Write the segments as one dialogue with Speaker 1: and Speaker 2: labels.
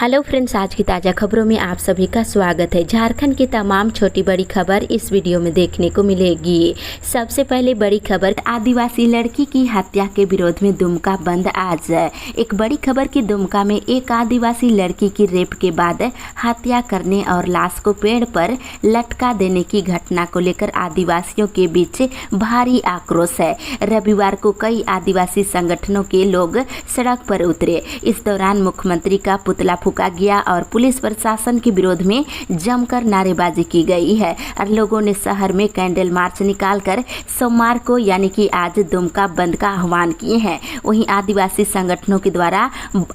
Speaker 1: Hello friends, आज की ताज़ा खबरों में आप सभी का स्वागत है। झारखंड की तमाम छोटी बड़ी खबर इस वीडियो में देखने को मिलेगी। सबसे पहले बड़ी खबर, आदिवासी लड़की की हत्या के विरोध में दुमका बंद आज। एक बड़ी खबर की दुमका में एक आदिवासी लड़की की रेप के बाद हत्या करने और लाश को पेड़ पर लटका देने की घटना को लेकर आदिवासियों के बीच भारी आक्रोश है। रविवार को कई आदिवासी संगठनों के लोग सड़क पर उतरे। इस दौरान मुख्यमंत्री का पुतला फूका गया और पुलिस प्रशासन के विरोध में जमकर नारेबाजी की गई है और लोगों ने शहर में कैंडल मार्च निकालकर सोमवार को यानी कि आज दुमका बंद का आह्वान किए हैं। वहीं आदिवासी संगठनों के द्वारा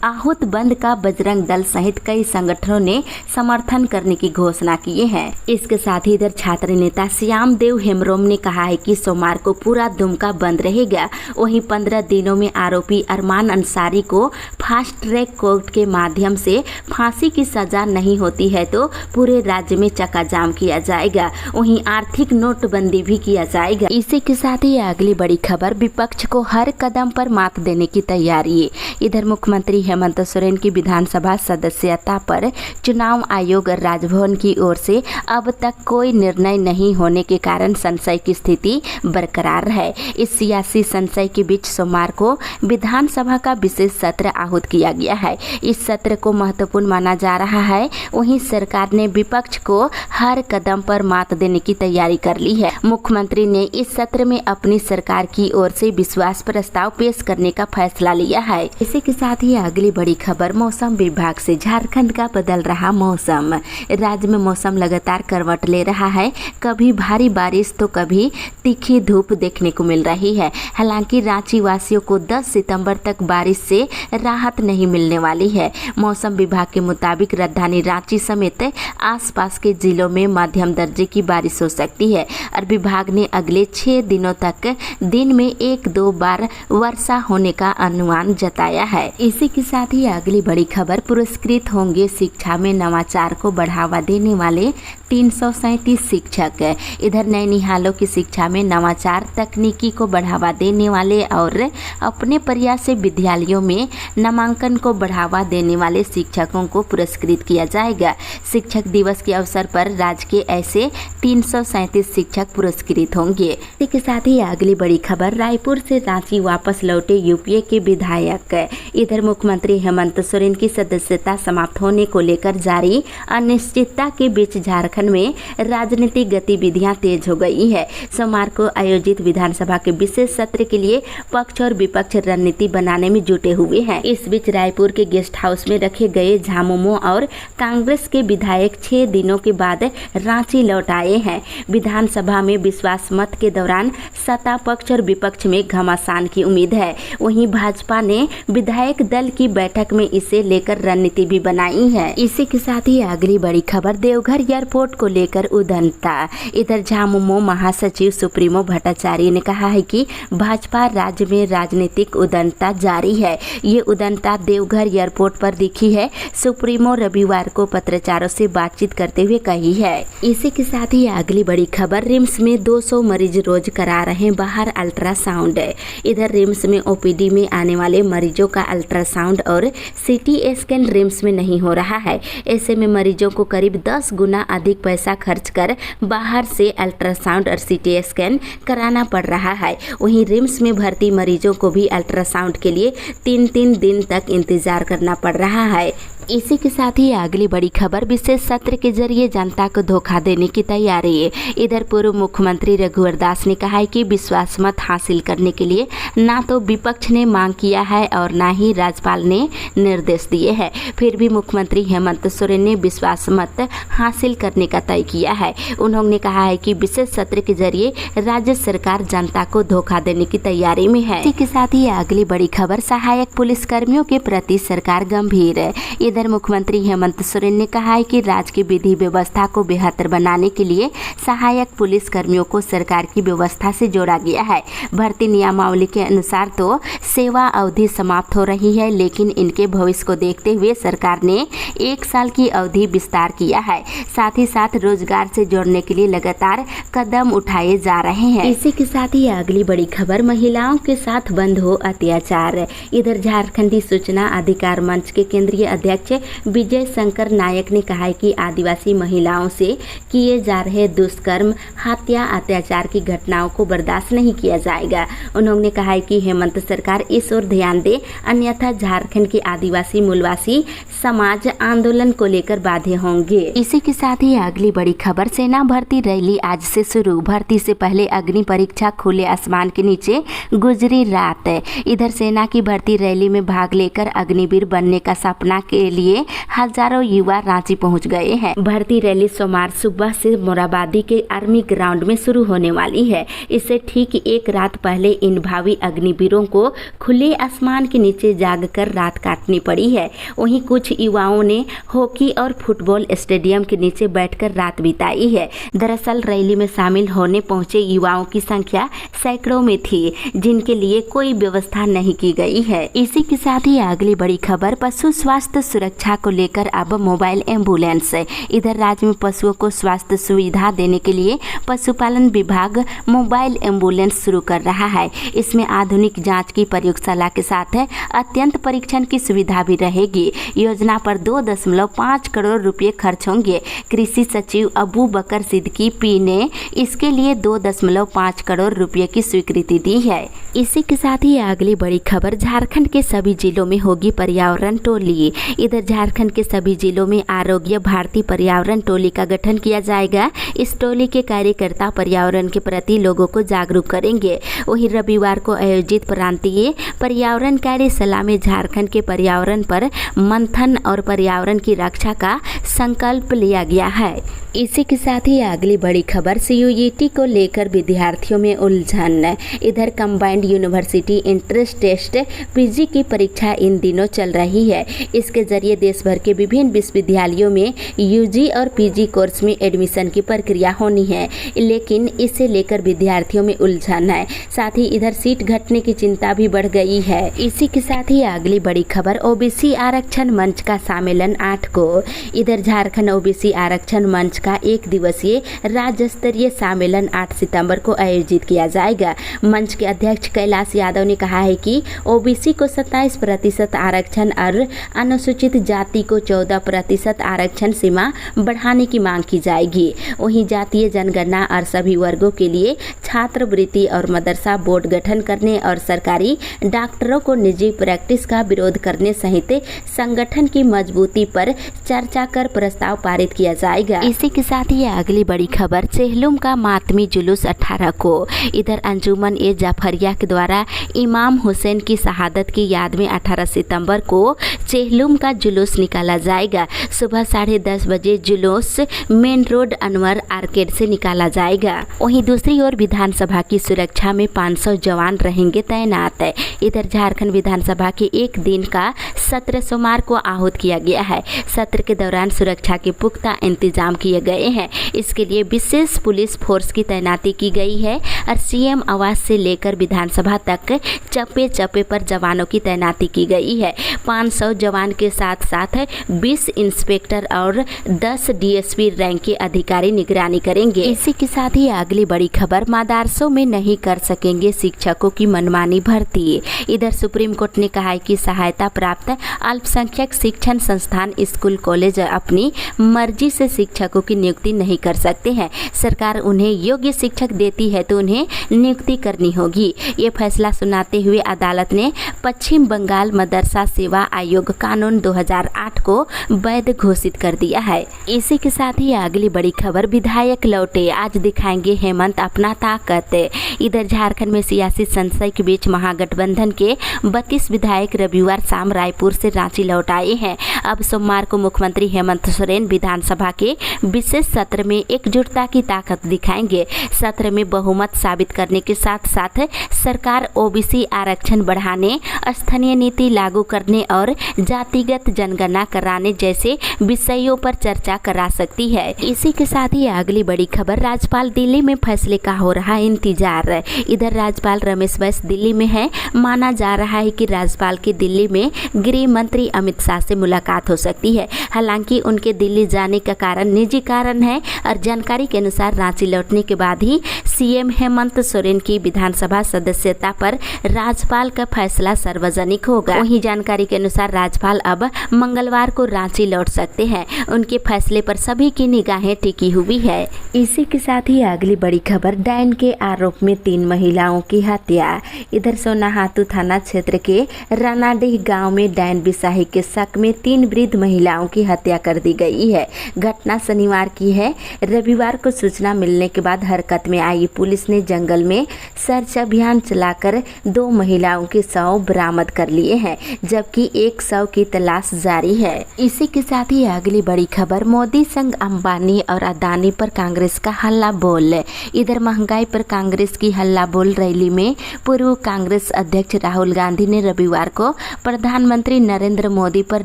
Speaker 1: आहूत बंद का बजरंग दल सहित कई संगठनों ने समर्थन करने की घोषणा की है। इसके साथ ही इधर छात्र नेता श्याम देव हेम्ब्रोम ने कहा है कि सोमवार को पूरा दुमका बंद रहेगा। वहीं 15 दिनों में आरोपी अरमान अंसारी को फास्ट ट्रैक कोर्ट के माध्यम से फांसी की सजा नहीं होती है तो पूरे राज्य में चक्काजाम किया जाएगा। वहीं आर्थिक नोटबंदी भी किया जाएगा। इसी के साथ ही अगली बड़ी खबर, विपक्ष को हर कदम पर मात देने की तैयारी। इधर मुख्यमंत्री हेमंत सोरेन की विधानसभा सदस्यता पर चुनाव आयोग राजभवन की ओर से अब तक कोई निर्णय नहीं होने के कारण संशय की स्थिति बरकरार है। इस सियासी संशय के बीच सोमवार को विधानसभा का विशेष सत्र आहूत किया गया है। इस सत्र को महत्वपूर्ण माना जा रहा है। वहीं सरकार ने विपक्ष को हर कदम पर मात देने की तैयारी कर ली है। मुख्यमंत्री ने इस सत्र में अपनी सरकार की ओर से विश्वास प्रस्ताव पेश करने का फैसला लिया है। इसी के साथ ही अगली बड़ी खबर, मौसम विभाग से झारखंड का बदल रहा मौसम। राज्य में मौसम लगातार करवट ले रहा है। कभी भारी बारिश तो कभी तीखी धूप देखने को मिल रही है। हालांकि रांची वासियों को 10 सितंबर तक बारिश से राहत नहीं मिलने वाली है। मौसम विभाग के मुताबिक राजधानी रांची समेत आसपास के जिलों में मध्यम दर्जे की बारिश हो सकती है और विभाग ने अगले 6 दिनों तक दिन में 1-2 बार वर्षा होने का अनुमान जताया है। इसी के साथ ही अगली बड़ी खबर, पुरस्कृत होंगे शिक्षा में नवाचार को बढ़ावा देने वाले 337 शिक्षक। इधर नैनीहालों की शिक्षा में नवाचार तकनीकी को बढ़ावा देने वाले और अपने प्रयास से विद्यालयों में नामांकन को बढ़ावा देने वाले शिक्षकों को पुरस्कृत किया जाएगा। शिक्षक दिवस के अवसर पर राज्य के ऐसे 337 शिक्षक पुरस्कृत होंगे। इसी के साथ ही अगली बड़ी खबर, रायपुर से रांची वापस लौटे यूपीए के विधायक। इधर मुख्यमंत्री हेमंत सोरेन की सदस्यता समाप्त होने को लेकर जारी अनिश्चितता के बीच झारखंड में राजनीतिक गतिविधियां तेज हो गई है। सोमवार को आयोजित विधानसभा के विशेष सत्र के लिए पक्ष और विपक्ष रणनीति बनाने में जुटे हुए हैं। इस बीच रायपुर के गेस्ट हाउस में रखे गए झामुमो और कांग्रेस के विधायक 6 दिनों के बाद रांची लौट आए हैं। विधानसभा में विश्वास मत के दौरान सत्ता पक्ष और विपक्ष में घमासान की उम्मीद है। वहीं भाजपा ने विधायक दल की बैठक में इसे लेकर रणनीति भी बनाई है। इसी के साथ ही अगली बड़ी खबर, देवघर एयरपोर्ट को लेकर उद्वंता। इधर झामुमो महासचिव सुप्रीमो भट्टाचार्य ने कहा है कि भाजपा राज्य में राजनीतिक उद्वंता जारी है। ये उद्वंता देवघर एयरपोर्ट पर दिखी है। सुप्रीमो रविवार को पत्रकारों से बातचीत करते हुए कही है। इसी के साथ ही अगली बड़ी खबर, रिम्स में 200 मरीज रोज करा रहे बाहर अल्ट्रासाउंड। इधर रिम्स में ओपीडी में आने वाले मरीजों का अल्ट्रासाउंड और सीटी स्कैन रिम्स में नहीं हो रहा है। ऐसे में मरीजों को करीब 10 गुना अधिक पैसा खर्च कर बाहर से अल्ट्रासाउंड और सीटी स्कैन कराना पड़ रहा है। वहीं रिम्स में भर्ती मरीजों को भी अल्ट्रासाउंड के लिए 3-3 दिन तक इंतजार करना पड़ रहा है। इसी के साथ ही अगली बड़ी खबर, विशेष सत्र के जरिए जनता को धोखा देने की तैयारी है। इधर पूर्व मुख्यमंत्री रघुवर दास ने कहा है कि विश्वास मत हासिल करने के लिए ना तो विपक्ष ने मांग किया है और ना ही राज्यपाल ने निर्देश दिए हैं। फिर भी मुख्यमंत्री हेमंत सोरेन ने विश्वास मत हासिल करने का तय किया है। उन्होंने कहा है कि विशेष सत्र के जरिए राज्य सरकार जनता को धोखा देने की तैयारी में है। इसी के साथ ही अगली बड़ी खबर, सहायक पुलिस कर्मियों के प्रति सरकार गंभीर है। इधर मुख्यमंत्री हेमंत सोरेन ने कहा है कि राज्य की विधि व्यवस्था को बेहतर बनाने के लिए सहायक पुलिस कर्मियों को सरकार की व्यवस्था से जोड़ा गया है। भर्ती नियमावली के अनुसार तो सेवा अवधि समाप्त हो रही है, लेकिन इनके भविष्य को देखते हुए सरकार ने 1 साल की अवधि विस्तार किया है। साथ ही साथ रोजगार से जोड़ने के लिए लगातार कदम उठाए जा रहे हैं। इसी के साथ ही अगली बड़ी खबर, महिलाओं के साथ बंद हो अत्याचार। इधर झारखंडी सूचना अधिकार मंच के केंद्रीय अध्यक्ष अध्यक्ष विजय शंकर नायक ने कहा है कि आदिवासी महिलाओं से किए जा रहे दुष्कर्म, हत्या, अत्याचार की घटनाओं को बर्दाश्त नहीं किया जाएगा। उन्होंने कहा है कि हेमंत सरकार इस ओर ध्यान दे, अन्यथा झारखंड के आदिवासी मूलवासी समाज आंदोलन को लेकर बाध्य होंगे। इसी के साथ ही अगली बड़ी खबर, सेना भर्ती रैली आज से शुरू। भर्ती से पहले अग्नि परीक्षा खुले आसमान के नीचे गुजरी रात। इधर सेना की भर्ती रैली में भाग लेकर अग्निवीर बनने का सपना के लिए हजारों युवा रांची पहुंच गए हैं। भर्ती रैली सोमवार सुबह से मोराबादी के आर्मी ग्राउंड में शुरू होने वाली है। इससे ठीक एक रात पहले इन भावी अग्निवीरों को खुले आसमान के नीचे जागकर रात काटनी पड़ी है। वहीं कुछ युवाओं ने हॉकी और फुटबॉल स्टेडियम के नीचे बैठकर रात बिताई है। दरअसल रैली में शामिल होने पहुंचे युवाओं की संख्या सैकड़ों में थी, जिनके लिए कोई व्यवस्था नहीं की गई है। इसी के साथ ही अगली बड़ी खबर, पशु स्वास्थ्य सुरक्षा को लेकर अब मोबाइल एम्बुलेंस। इधर राज्य में पशुओं को स्वास्थ्य सुविधा देने के लिए पशुपालन विभाग मोबाइल एम्बुलेंस शुरू कर रहा है। इसमें आधुनिक जांच की प्रयोगशाला के साथ अत्यंत परीक्षण की सुविधा भी रहेगी। योजना पर 2.5 करोड़ रुपए खर्च होंगे। कृषि सचिव अबू बकर सिद्दीकी पी ने इसके लिए 2.5 करोड़ रुपए की स्वीकृति दी है। इसी के साथ ही अगली बड़ी खबर, झारखंड के सभी जिलों में होगी पर्यावरण टोली। इधर झारखंड के सभी जिलों में आरोग्य भारती पर्यावरण टोली का गठन किया जाएगा। इस टोली के कार्यकर्ता पर्यावरण के प्रति लोगों को जागरूक करेंगे। वहीं रविवार को आयोजित प्रांतीय पर्यावरण कार्यशाला में झारखंड के पर्यावरण पर मंथन और पर्यावरण की रक्षा का संकल्प लिया गया है। इसी के साथ ही अगली बड़ी खबर, CUET को लेकर विद्यार्थियों में उलझन। इधर combined university entrance test PG की परीक्षा इन दिनों चल रही है। इसके जरिए देश भर के विभिन्न विश्वविद्यालयों में UG और PG कोर्स में एडमिशन की प्रक्रिया होनी है, लेकिन इसे लेकर विद्यार्थियों में उलझन है। साथ ही इधर सीट घटने की चिंता भी बढ़ गई है। इसी के साथ ही अगली बड़ी खबर, OBC आरक्षण मंच का सम्मेलन 8 को। इधर झारखंड OBC आरक्षण मंच का एक दिवसीय राज्य स्तरीय सम्मेलन 8 सितंबर को आयोजित किया जाएगा। मंच के अध्यक्ष कैलाश यादव ने कहा है कि OBC को 27% आरक्षण और अनुसूचित जाति को 14% आरक्षण सीमा बढ़ाने की मांग की जाएगी। वहीं जातीय जनगणना और सभी वर्गों के लिए छात्रवृत्ति और मदरसा बोर्ड गठन करने और सरकारी डॉक्टरों को निजी प्रैक्टिस का विरोध करने सहित संगठन की मजबूती पर चर्चा कर प्रस्ताव पारित किया जाएगा। इसी के साथ ही अगली बड़ी खबर, चेहलुम का मातमी जुलूस 18 को। इधर अंजुमन ए जाफरिया के द्वारा इमाम हुसैन की शहादत की याद में 18 सितंबर को चेहलुम का जुलूस निकाला जाएगा। सुबह 10:30 बजे जुलूस मेन रोड अनवर आर्केड से निकाला जाएगा। वहीं दूसरी ओर विधानसभा की सुरक्षा में 500 जवान रहेंगे तैनात। इधर झारखंड विधानसभा के एक दिन का सत्र सोमवार को आहूत किया गया है। सत्र के दौरान सुरक्षा के पुख्ता इंतजाम किए गए हैं। इसके लिए विशेष पुलिस फोर्स की तैनाती की गई है और CM आवास से लेकर विधानसभा तक चप्पे चप्पे पर जवानों की तैनाती की गई है। 500 जवान के साथ साथ 20 इंस्पेक्टर और 10 DSP रैंक के अधिकारी निगरानी करेंगे। इसी के साथ ही अगली बड़ी खबर, मदरसों में नहीं कर सकेंगे शिक्षकों की मनमानी भर्ती। इधर सुप्रीम कोर्ट ने कहा है कि सहायता प्राप्त अल्पसंख्यक शिक्षण संस्थान, स्कूल, कॉलेज अपनी मर्जी से शिक्षकों की नियुक्ति नहीं कर सकते हैं। सरकार उन्हें योग्य शिक्षक देती है तो उन्हें नियुक्ति करनी होगी। ये फैसला सुनाते हुए अदालत ने पश्चिम बंगाल मदरसा सेवा आयोग कानून 2008 को वैध घोषित कर दिया है। इसी के साथ ही अगली बड़ी खबर, विधायक लौटे, आज दिखाएंगे हेमंत अपना ताकत। इधर झारखंड में सियासी संशय के बीच महागठबंधन के 32 विधायक रविवार शाम रायपुर से रांची लौट आए हैं। अब सोमवार को मुख्यमंत्री हेमंत सोरेन विधानसभा के विशेष सत्र में एकजुटता की ताकत दिखाएंगे। सत्र में बहुमत साबित करने के साथ साथ सरकार OBC आरक्षण बढ़ाने, स्थानीय नीति लागू करने और जातिगत जनगणना कराने जैसे विषयों पर चर्चा करा सकती है। इसी के साथ ही अगली बड़ी खबर, राज्यपाल दिल्ली में फैसले का हो रहा इंतजार। इधर राज्यपाल रमेश बैस दिल्ली में है। माना जा रहा है कि राज्यपाल की दिल्ली में गृह मंत्री अमित शाह शाह से मुलाकात हो सकती है। हालांकि उनके दिल्ली जाने का कारण निजी कारण है और जानकारी के अनुसार रांची लौटने के बाद ही सीएम हेमंत सोरेन की विधानसभा सदस्यता पर राज्यपाल का फैसला सार्वजनिक होगा। वहीं जानकारी के अनुसार राज्यपाल अब मंगलवार को रांची लौट सकते हैं। उनके फैसले पर सभी की निगाहें टिकी हुई है। इसी के साथ ही अगली बड़ी खबर, डायन के आरोप में 3 महिलाओं की हत्या। इधर सोनाहातू थाना क्षेत्र के रानाडीह गांव में डायन बिसाही के शक में 3 वृद्ध महिलाओं की हत्या कर दी गई है। घटना शनिवार की है। रविवार को सूचना मिलने के बाद हरकत में आई पुलिस ने जंगल में सर्च अभियान चलाकर 2 महिलाओं के शव बरामद कर लिए हैं, जबकि एक शव की तलाश जारी है। इसी के साथ ही अगली बड़ी खबर, मोदी संग अंबानी और अदानी पर कांग्रेस का हल्ला बोल। इधर महंगाई पर कांग्रेस की हल्ला बोल रैली में पूर्व कांग्रेस अध्यक्ष राहुल गांधी ने रविवार को प्रधानमंत्री नरेंद्र मोदी पर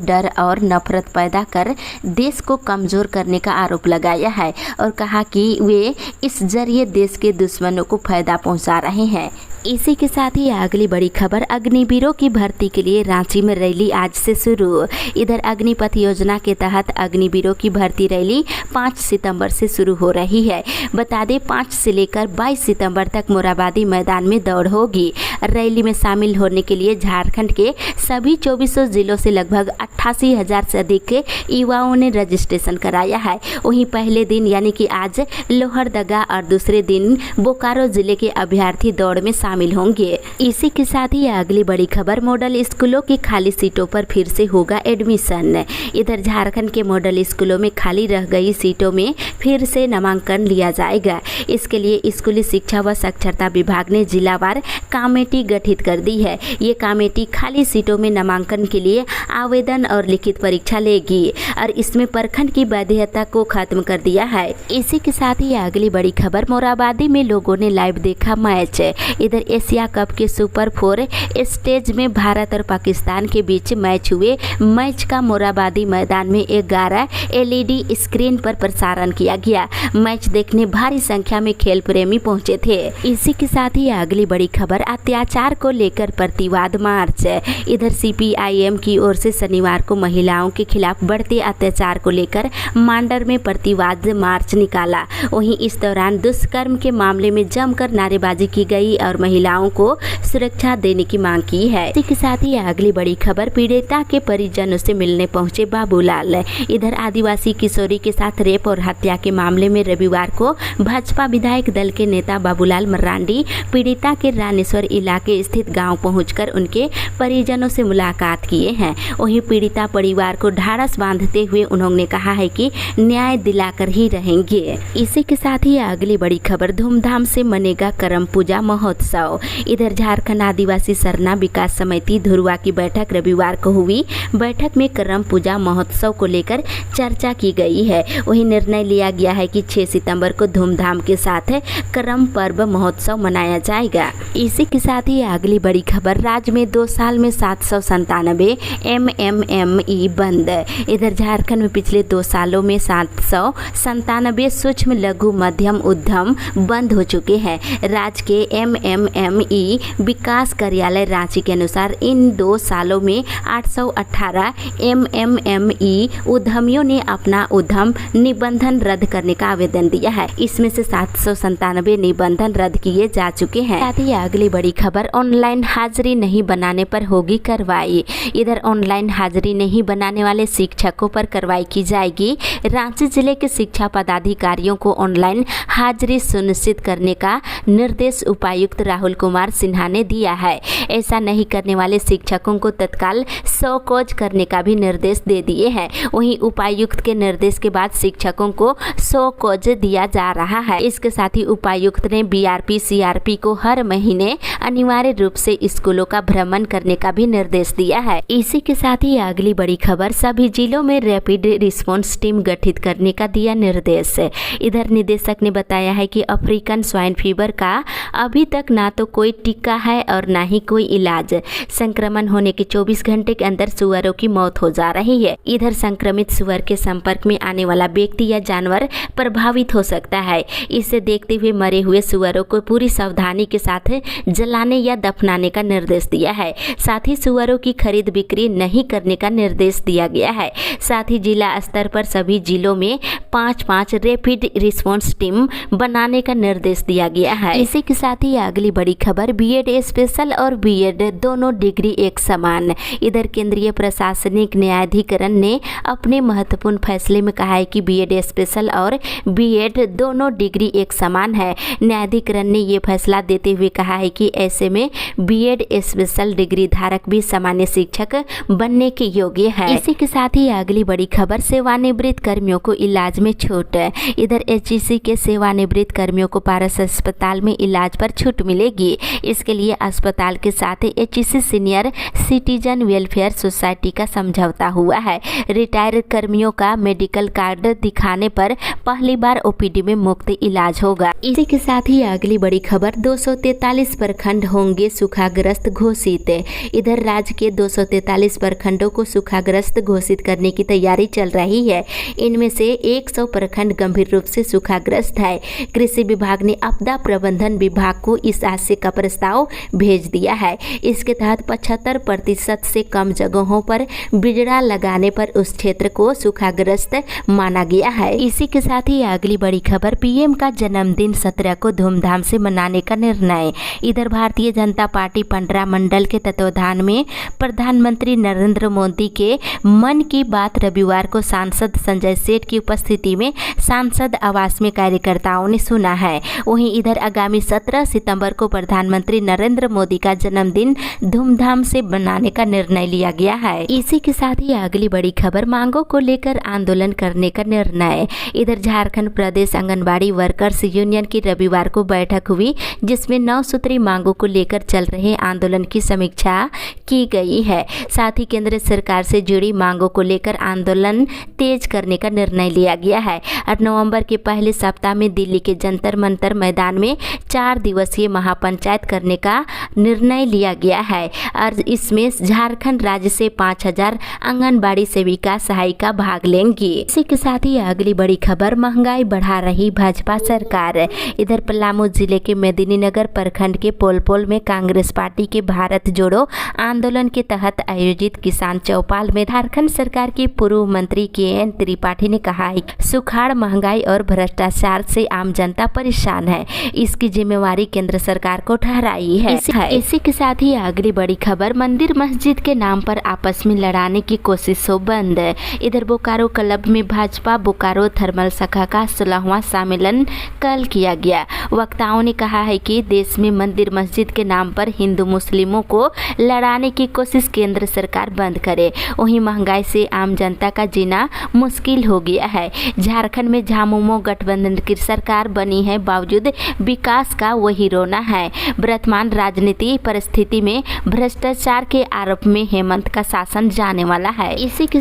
Speaker 1: डर और नफरत पैदा कर देश को कमजोर करने का आरोप लगाया है और कहा कि वे इस जरिए देश के दुश्मनों को फायदा पहुंचा रहे हैं। इसी के साथ ही अगली बड़ी खबर, अग्निवीरों की भर्ती के लिए रांची में रैली आज से शुरू। इधर अग्निपथ योजना के तहत अग्निवीरों की भर्ती रैली 5 सितंबर से शुरू हो रही है। बता दें 5 से लेकर 22 सितंबर तक मोराबादी मैदान में दौड़ होगी। रैली में शामिल होने के लिए झारखंड के सभी 2400 जिलों से लगभग 88,000 से अधिक युवाओं ने रजिस्ट्रेशन कराया है। वहीं पहले दिन यानी कि आज लोहरदगा और दूसरे दिन बोकारो जिले के अभ्यर्थी दौड़ में शामिल होंगे। इसी के साथ ही अगली बड़ी खबर, मॉडल स्कूलों की खाली सीटों पर फिर से होगा एडमिशन। इधर झारखंड के मॉडल स्कूलों में खाली रह गई सीटों में फिर से नामांकन लिया जाएगा। इसके लिए स्कूली शिक्षा व साक्षरता विभाग ने जिलावार कमेटी गठित कर दी है। ये कमेटी खाली सीटों में नामांकन के लिए आवेदन और लिखित परीक्षा लेगी और इसमें प्रखंड की वैधता को खत्म कर दिया है। इसी के साथ ही अगली बड़ी खबर, मोराबादी में लोगों ने लाइव देखा मैच। इधर एशिया कप के सुपर 4 स्टेज में भारत और पाकिस्तान के बीच मैच हुए। मैच का मोराबादी मैदान में 11 LED स्क्रीन पर प्रसारण किया गया। मैच देखने भारी संख्या में खेल प्रेमी पहुंचे थे। इसी के साथ ही अगली बड़ी खबर, अत्याचार को लेकर प्रतिवाद मार्च। इधर CPIM की ओर से शनिवार को महिलाओं के खिलाफ बढ़ते अत्याचार को लेकर मांडर में प्रतिवाद मार्च निकाला। वहीं इस दौरान दुष्कर्म के मामले में जमकर नारेबाजी की गई और महिलाओं को सुरक्षा देने की मांग की है। इसी के साथ ही अगली बड़ी खबर, पीड़िता के परिजनों से मिलने पहुंचे बाबूलाल। इधर आदिवासी किशोरी के साथ रेप और हत्या के मामले में रविवार को भाजपा विधायक दल के नेता बाबूलाल मरांडी पीड़िता के रानेश्वर इलाके स्थित गांव पहुंचकर उनके परिजनों से मुलाकात किए हैं। वहीं पीड़िता परिवार को ढाढ़स बांधते हुए उन्होंने कहा है कि न्याय दिलाकर ही रहेंगे। इसी के साथ ही अगली बड़ी खबर, धूमधाम से मनेगा करम पूजा महोत्सव। इधर झारखंड आदिवासी सरना विकास समिति धुरवा की बैठक रविवार को हुई। बैठक में करम पूजा महोत्सव को लेकर चर्चा की गई है। वही निर्णय लिया गया है कि 6 सितंबर को धूमधाम के साथ करम पर्व महोत्सव मनाया जाएगा। इसी के साथ ही अगली बड़ी खबर, राज्य में 2 साल में 797 MMME बंद। इधर झारखंड में पिछले 2 सालों में 797 सूक्ष्म लघु मध्यम उद्यम बंद हो चुके हैं। राज्य के MMME विकास कार्यालय रांची के अनुसार इन 2 सालों में 818 MMME उद्यमियों ने अपना उद्यम निबंधन रद्द करने का आवेदन दिया है। इसमें से 797 निबंधन रद्द किए जा चुके हैं। साथ ही अगली बड़ी खबर, ऑनलाइन हाजिरी नहीं बनाने पर होगी कार्रवाई। इधर ऑनलाइन हाजिरी नहीं बनाने वाले शिक्षकों पर कार्रवाई की जाएगी। रांची जिले के शिक्षा पदाधिकारियों को ऑनलाइन हाजिरी सुनिश्चित करने का निर्देश उपायुक्त राहुल कुमार सिन्हा ने दिया है। ऐसा नहीं करने वाले शिक्षकों को तत्काल शोकॉज करने का भी निर्देश दे दिए हैं। वहीं उपायुक्त के निर्देश के बाद शिक्षकों को शोकॉज दिया जा रहा है। इसके साथ ही उपायुक्त ने BRP CRP को हर महीने अनिवार्य रूप से स्कूलों का भ्रमण करने का भी निर्देश दिया है। इसी के साथ ही अगली बड़ी खबर, सभी जिलों में रैपिड रिस्पांस टीम गठित करने का दिया निर्देश। इधर निदेशक ने बताया है कि अफ्रीकन स्वाइन फीवर का अभी तक ना तो कोई टीका है और ना ही कोई इलाज। संक्रमण होने के 24 घंटे के अंदर सुअरों की मौत हो जा रही है। इधर संक्रमित सुअर के संपर्क में आने वाला व्यक्ति या जानवर प्रभावित हो सकता है। इसे देखते हुए मरे हुए सुअरों को पूरी सावधानी के साथ जलाने या दफनाने का निर्देश दिया है। साथ ही सुअरों की खरीद बिक्री नहीं करने का निर्देश दिया गया है। साथ ही जिला स्तर पर सभी जिलों में 5-5 रैपिड रिस्पांस टीम बनाने का निर्देश दिया गया है। इसी के साथ ही अगली बड़ी खबर, बीएड स्पेशल और बीएड दोनों डिग्री एक समान। इधर केंद्रीय प्रशासनिक न्यायाधिकरण ने अपने महत्वपूर्ण फैसले में कहा है कि बीएड स्पेशल और बीएड दोनों डिग्री एक समान है। न्यायाधिकरण ने ये फैसला देते हुए कहा है कि ऐसे में बीएड स्पेशल डिग्री धारक भी सामान्य शिक्षक बनने के योग्य है। इसी के साथ ही अगली बड़ी खबर, सेवानिवृत्त कर्मियों को इलाज में छूट। इधर एचईसी के सेवानिवृत्त कर्मियों को पारस अस्पताल में इलाज पर छूट मिलेगी। इसके लिए अस्पताल के साथ HEC senior citizen welfare society का समझौता हुआ है। रिटायर्ड कर्मियों का मेडिकल कार्ड दिखाने पर पहली बार ओपीडी में मुफ्त इलाज होगा। इसी के साथ ही अगली बड़ी खबर, 243 प्रखंड होंगे सूखाग्रस्त घोषित। इधर राज्य के 243 प्रखंडों को सूखाग्रस्त घोषित करने की तैयारी चल रही है। इनमें से 100 प्रखंड गंभीर रूप से सूखाग्रस्त है। कृषि विभाग ने आपदा प्रबंधन विभाग को इस आशय का प्रस्ताव भेज दिया है। इसके तहत 75% से कम जगहों पर बिजड़ा लगाने पर उस क्षेत्र को सूखाग्रस्त माना गया है। इसी के साथ ही अगली बड़ी खबर, पीएम का जन्मदिन 17 को धूमधाम से मनाने का निर्णय। इधर भारतीय जनता पार्टी पंडरा मंडल के तत्वाधान में प्रधानमंत्री नरेंद्र मोदी के मन की बात रविवार को सांसद संजय सेठ की उपस्थिति में सांसद आवास में कार्यकर्ताओं ने सुना है। वहीं इधर आगामी 17 सितंबर को प्रधानमंत्री नरेंद्र मोदी का जन्मदिन धूमधाम से मनाने का निर्णय लिया गया है। इसी के साथ ही अगली बड़ी खबर, मांगों को लेकर आंदोलन करने का निर्णय। इधर झारखंड प्रदेश आंगनबाड़ी वर्कर्स यूनियन की रविवार को बैठक हुई, जिसमें 9 सूत्री मांगों को लेकर चल रहे आंदोलन की समीक्षा की गई है। साथ ही केंद्र सरकार से जुड़ी मांगों को लेकर आंदोलन तेज करने का निर्णय लिया गया है। 8 नवंबर के पहले सप्ताह में दिल्ली के जंतर मंतर मैदान में 4 दिवसीय महापंचायत करने का निर्णय लिया गया है और इसमें झारखंड राज्य से 5000 आंगनबाड़ी सेविका सहायिका भाग लेंगी। इसी के साथ ही अगली बड़ी खबर, महंगाई बढ़ा रही भाजपा सरकार। इधर पलामू जिले के मेदिनीनगर प्रखंड के पोलपोल में कांग्रेस पार्टी के भारत जोड़ो आंदोलन के तहत आयोजित किसान चौपाल में झारखंड सरकार के पूर्व मंत्री के.एन. त्रिपाठी ने कहा है कि सुखाड़, महंगाई और भ्रष्टाचार से आम जनता परेशान है। इसकी जिम्मेवारी केंद्र सरकार को ठहराई है। इसी के साथ ही अगली बड़ी खबर, मंदिर मस्जिद के नाम पर आपस में लड़ाने की कोशिशों बंद। इधर बोकारो क्लब में भाजपा बोकारो थर्मल शाखा का 16वां सम्मेलन कल किया गया। वक्ताओं ने कहा है कि देश में मंदिर मस्जिद के नाम पर हिंदू मुस्लिमों को लड़ाने की कोशिश केंद्र सरकार बंद करे। वहीं महंगाई से आम जनता का जीना मुश्किल हो गया है। झारखंड में झामुमो गठबंधन की सरकार बनी है, बावजूद विकास का वही रोना है। वर्तमान राजनीति परिस्थिति में भ्रष्टाचार के आरोप में हेमंत का शासन जाने वाला है। इसी के